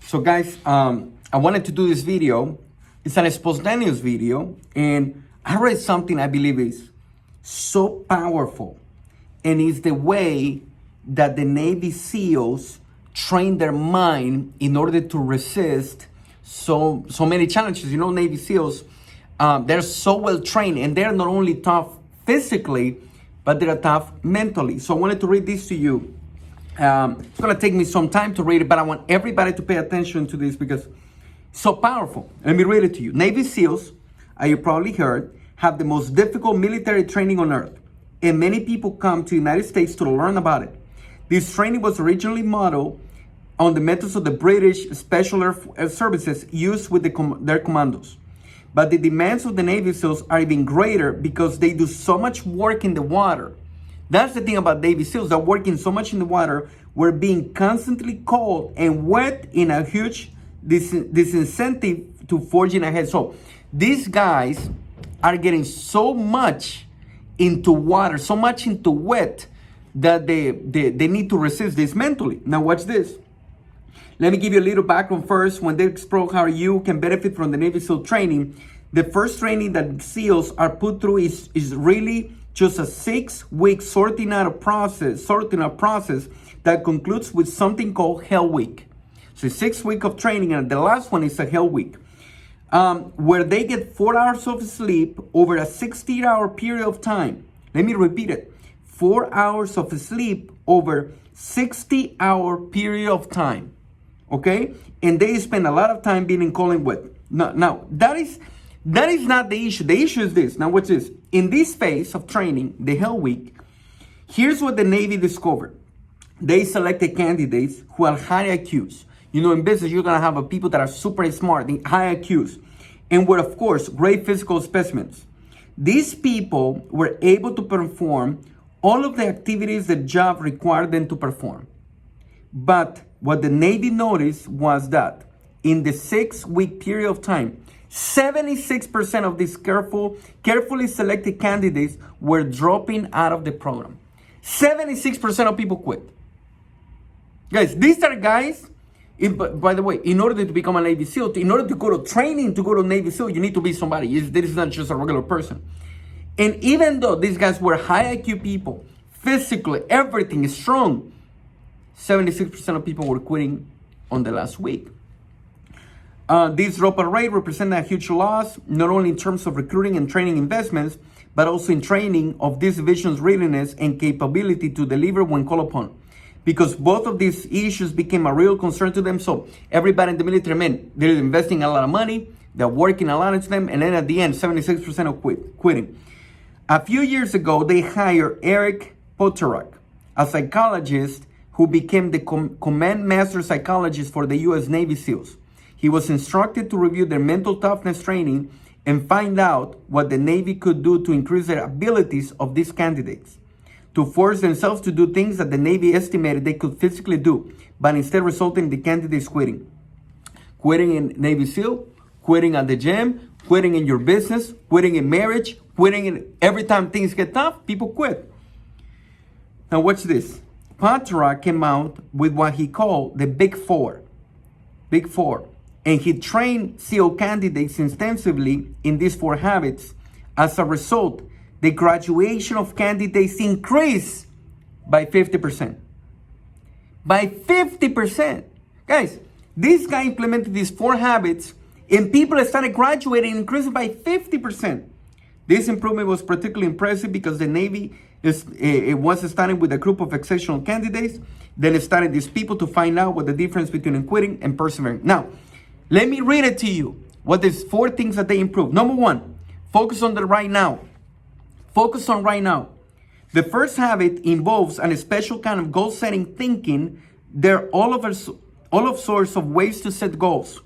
So guys, I wanted to do this video. It's an spontaneous video, and I read something I believe is so powerful, and it's the way that the Navy SEALs train their mind in order to resist so many challenges. You know, Navy SEALs, they're so well trained, and they're not only tough physically, but they're tough mentally. So I wanted to read this to you. It's gonna take me some time to read it, but I want everybody to pay attention to this because it's so powerful. Let me read it to you. Navy SEALs, as you probably heard, have the most difficult military training on earth, and many people come to the United States to learn about it. This training was originally modeled on the methods of the British Special Air Services used with their commandos. But the demands of the Navy SEALs are even greater because they do so much work in the water. That's the thing about Navy SEALs. They're working so much in the water. We're being constantly cold and wet in a huge disincentive to forging ahead. So these guys are getting so much into water, so much into wet, that they need to resist this mentally. Now watch this. Let me give you a little background first. When they explore how you can benefit from the Navy SEAL training, the first training that SEALs are put through is really just a 6-week sorting out process that concludes with something called Hell Week. So 6 weeks of training, and the last one is a Hell Week, where they get 4 hours of sleep over a 60-hour period of time. Let me repeat it. 4 hours of sleep over 60-hour period of time. Okay? And they spend a lot of time being in cold and wet. Now that is not the issue. The issue is this. Now what's this? In this phase of training, the Hell Week, here's what the Navy discovered. They selected candidates who are high IQs. You know, in business, you're gonna have people that are super smart, high IQs, and were, of course, great physical specimens. These people were able to perform all of the activities the job required them to perform. But what the Navy noticed was that in the 6-week period of time, 76% of these carefully selected candidates were dropping out of the program. 76% of people quit. Guys, these are guys, by the way, in order to become a Navy SEAL, in order to go to training to go to Navy SEAL, you need to be somebody. This is not just a regular person. And even though these guys were high IQ people, physically, everything is strong, 76% of people were quitting on the last week. This drop rate represented a huge loss, not only in terms of recruiting and training investments, but also in training of this division's readiness and capability to deliver when called upon. Because both of these issues became a real concern to them. So everybody in the military, man, they're investing a lot of money, they're working a lot into them, and then at the end, 76% of quitting. A few years ago, they hired Eric Poterak, a psychologist who became the command master psychologist for the U.S. Navy SEALs. He was instructed to review their mental toughness training and find out what the Navy could do to increase the abilities of these candidates, to force themselves to do things that the Navy estimated they could physically do, but instead resulting in the candidates quitting. Quitting in Navy SEAL, quitting at the gym, quitting in your business, quitting in marriage, quitting in every time things get tough, people quit. Now watch this. Patra came out with what he called the Big Four. Big Four. And he trained SEAL candidates extensively in these 4 habits. As a result, the graduation of candidates increased by 50%. By 50%. Guys, this guy implemented these 4 habits and people started graduating and increasing by 50%. This improvement was particularly impressive because the Navy was starting with a group of exceptional candidates. Then it started these people to find out what the difference between quitting and persevering. Now, let me read it to you. What is 4 things that they improved? Number 1, focus on the right now. Focus on right now. The first habit involves a special kind of goal-setting thinking. There are all of sorts of ways to set goals.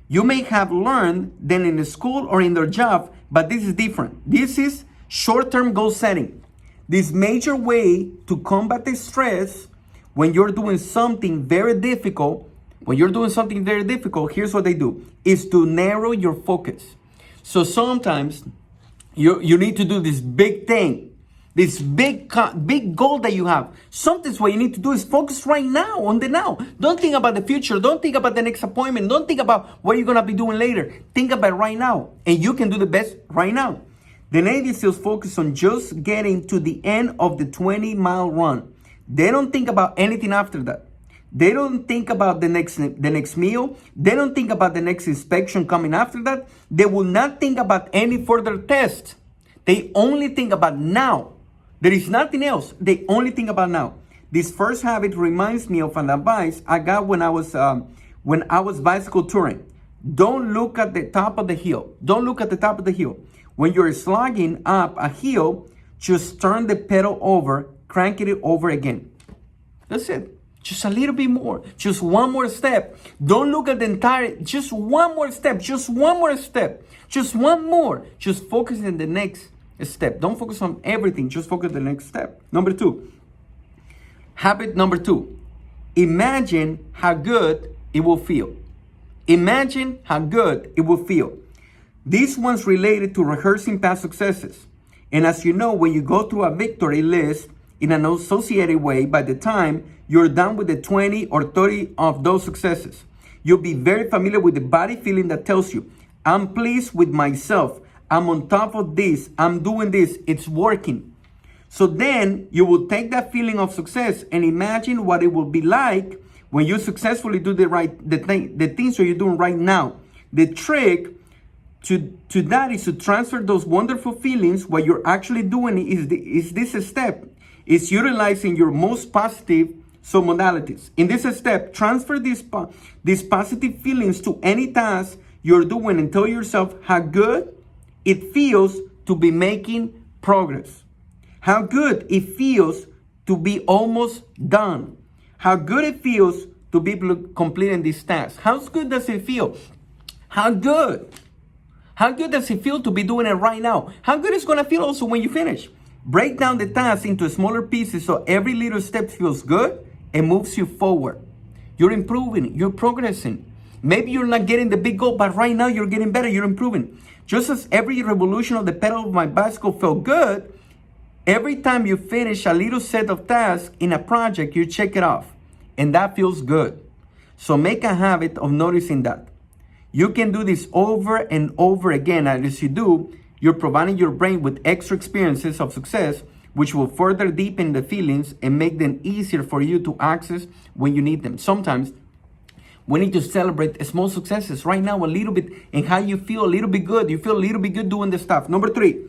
You may have learned them in school or in their job, but this is different. This is short-term goal setting. This major way to combat the stress when you're doing something very difficult. Here's what they do, is to narrow your focus. So sometimes you need to do this big thing This big goal that you have. Sometimes what you need to do is focus right now, on the now. Don't think about the future. Don't think about the next appointment. Don't think about what you're going to be doing later. Think about it right now. And you can do the best right now. The Navy SEALs focus on just getting to the end of the 20-mile run. They don't think about anything after that. They don't think about the next meal. They don't think about the next inspection coming after that. They will not think about any further test. They only think about now. There is nothing else. They only think about now. This first habit reminds me of an advice I got when I was bicycle touring. Don't look at the top of the hill. Don't look at the top of the hill. When you're slogging up a hill, just turn the pedal over, crank it over again. That's it. Just a little bit more. Just one more step. Don't look at the entire, just one more step. Just one more step. Just one more. Just focus on the next step. Don't focus on everything. Just focus on the next step. Number 2. Habit number 2. Imagine how good it will feel. Imagine how good it will feel. This one's related to rehearsing past successes. And as you know, when you go through a victory list in an associated way, by the time you're done with the 20 or 30 of those successes, you'll be very familiar with the body feeling that tells you, I'm pleased with myself. I'm on top of this. I'm doing this. It's working. So then you will take that feeling of success and imagine what it will be like when you successfully do the things that you're doing right now. The trick to that is to transfer those wonderful feelings. What you're actually doing is this step. It's utilizing your most positive modalities. In this step, transfer these positive feelings to any task you're doing and tell yourself how good it feels to be making progress. How good it feels to be almost done. How good it feels to be completing this task. How good does it feel? How good? How good does it feel to be doing it right now? How good it's going to feel also when you finish? Break down the task into smaller pieces so every little step feels good and moves you forward. You're improving. You're progressing. Maybe you're not getting the big goal, but right now you're getting better. You're improving. Just as every revolution of the pedal of my bicycle felt good, every time you finish a little set of tasks in a project, you check it off. And that feels good. So make a habit of noticing that. You can do this over and over again. And as you do, you're providing your brain with extra experiences of success, which will further deepen the feelings and make them easier for you to access when you need them. Sometimes we need to celebrate small successes right now a little bit and how you feel a little bit good. You feel a little bit good doing the stuff. Number 3,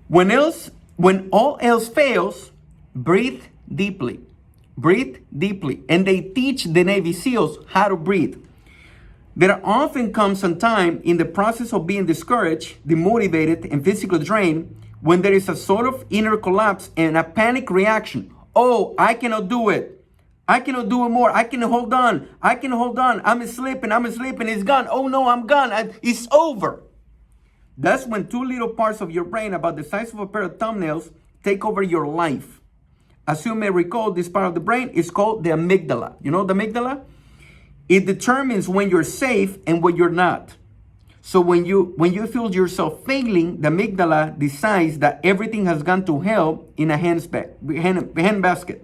when all else fails, breathe deeply. Breathe deeply. And they teach the Navy SEALs how to breathe. There often comes a time in the process of being discouraged, demotivated, and physically drained when there is a sort of inner collapse and a panic reaction. Oh, I cannot do it. I cannot do it more. I can hold on. I can hold on. I'm sleeping. It's gone. Oh no, I'm gone. It's over. That's when 2 little parts of your brain about the size of a pair of thumbnails take over your life. As you may recall, this part of the brain is called the amygdala. You know the amygdala? It determines when you're safe and when you're not. So when you feel yourself failing, the amygdala decides that everything has gone to hell in a handbasket.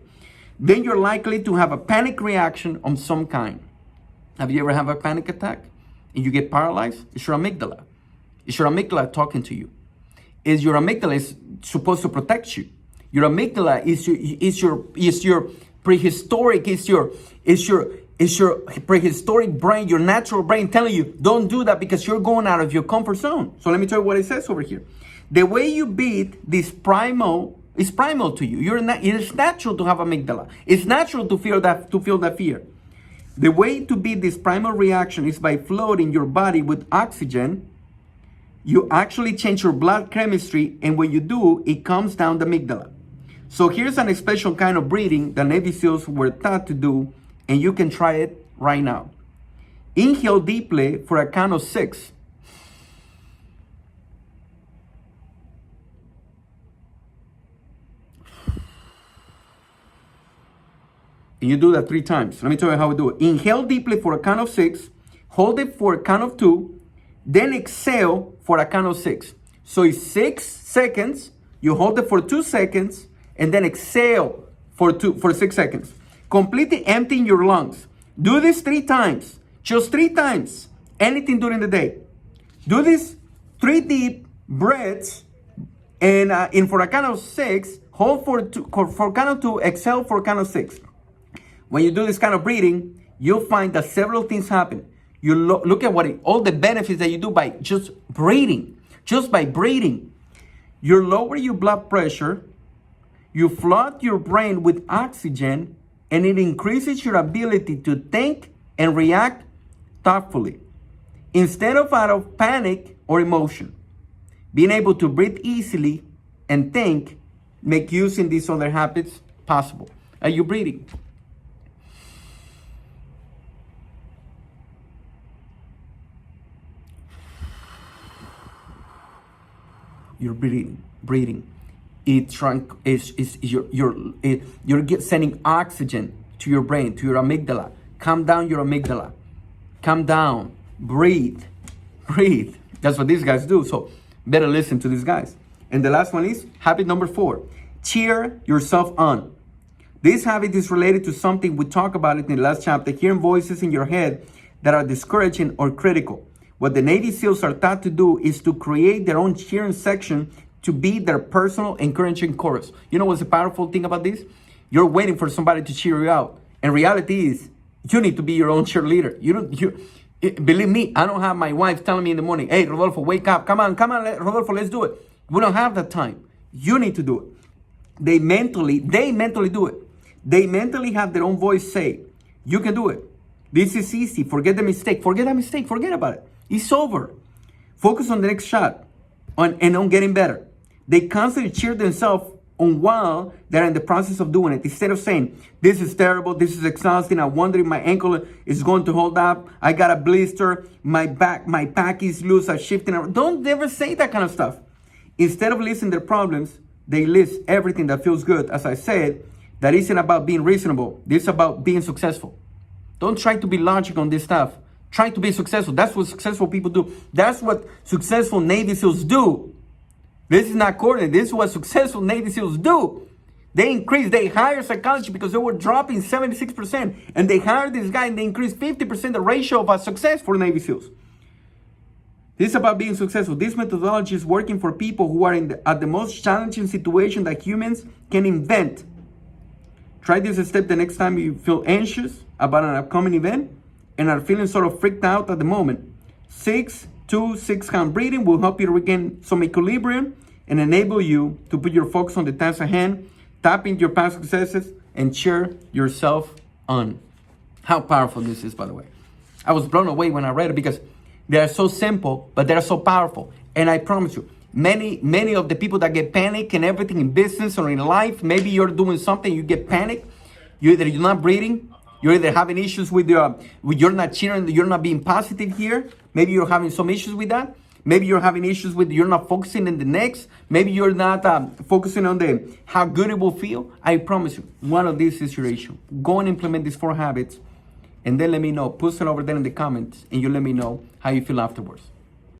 Then you're likely to have a panic reaction of some kind. Have you ever had a panic attack and you get paralyzed? It's your amygdala. It's your amygdala talking to you. Your amygdala is supposed to protect you. Your amygdala is your prehistoric, is your prehistoric brain, your natural brain telling you, don't do that because you're going out of your comfort zone. So let me tell you what it says over here. The way you beat this primal is primal to you. It's natural to have amygdala. It's natural to feel that fear. The way to beat this primal reaction is by flooding your body with oxygen. You actually change your blood chemistry, and when you do, it comes down the amygdala. So here's an special kind of breathing that Navy SEALs were taught to do, and you can try it right now. Inhale deeply for a count of 6. And you do that 3 times. Let me tell you how we do it. Inhale deeply for a count of 6. Hold it for a count of 2. Then exhale for a count of 6. So it's 6 seconds You hold it for 2 seconds and then exhale for 6 seconds. Completely emptying your lungs. Do this 3 times. Just 3 times. Anything during the day. Do this 3 deep breaths, and for a count of 6, hold for count of 2, exhale for count of 6. When you do this kind of breathing, you'll find that several things happen. You look at all the benefits that you do by just breathing. Just by breathing. You lower your blood pressure, you flood your brain with oxygen, and it increases your ability to think and react thoughtfully, instead of out of panic or emotion. Being able to breathe easily and think make using these other habits possible. Are you breathing? You're breathing. You're sending oxygen to your brain, to your amygdala. Calm down your amygdala. Calm down. Breathe. That's what these guys do. So better listen to these guys. And the last one is habit number 4. Cheer yourself on. This habit is related to something we talked about it in the last chapter, hearing voices in your head that are discouraging or critical. What the Navy SEALs are taught to do is to create their own cheering section to be their personal encouraging chorus. You know what's the powerful thing about this? You're waiting for somebody to cheer you out. And reality is, you need to be your own cheerleader. Believe me, I don't have my wife telling me in the morning, hey, Rodolfo, wake up. Come on, Rodolfo, let's do it. We don't have that time. You need to do it. They mentally do it. They mentally have their own voice say, you can do it. This is easy. Forget the mistake. Forget that mistake. Forget about it. It's over. Focus on the next shot and on getting better. They constantly cheer themselves on while they're in the process of doing it. Instead of saying, this is terrible, this is exhausting, I wonder if my ankle is going to hold up, I got a blister, my back is loose, I'm shifting around. Don't ever say that kind of stuff. Instead of listing their problems, they list everything that feels good. As I said, that isn't about being reasonable. This is about being successful. Don't try to be logical on this stuff. Try to be successful. That's what successful people do. That's what successful Navy SEALs do. This is not corny. This is what successful Navy SEALs do. They hire psychology because they were dropping 76%. And they hired this guy and they increased 50% the ratio of success for Navy SEALs. This is about being successful. This methodology is working for people who are at the most challenging situation that humans can invent. Try this step the next time you feel anxious about an upcoming event and are feeling sort of freaked out at the moment. 6 count breathing will help you to regain some equilibrium and enable you to put your focus on the task at hand, tap into your past successes, and cheer yourself on. How powerful this is, by the way. I was blown away when I read it because they are so simple, but they're so powerful. And I promise you, many of the people that get panic and everything in business or in life, maybe you're doing something, you get panic, you're not breathing, you're either having issues with you're not cheering, you're not being positive here. Maybe you're having some issues with that. Maybe you're having issues with you're not focusing on the next. Maybe you're not focusing on how good it will feel. I promise you, one of these is your issue. Go and implement these 4 habits, and then let me know. Post it over there in the comments, and you let me know how you feel afterwards.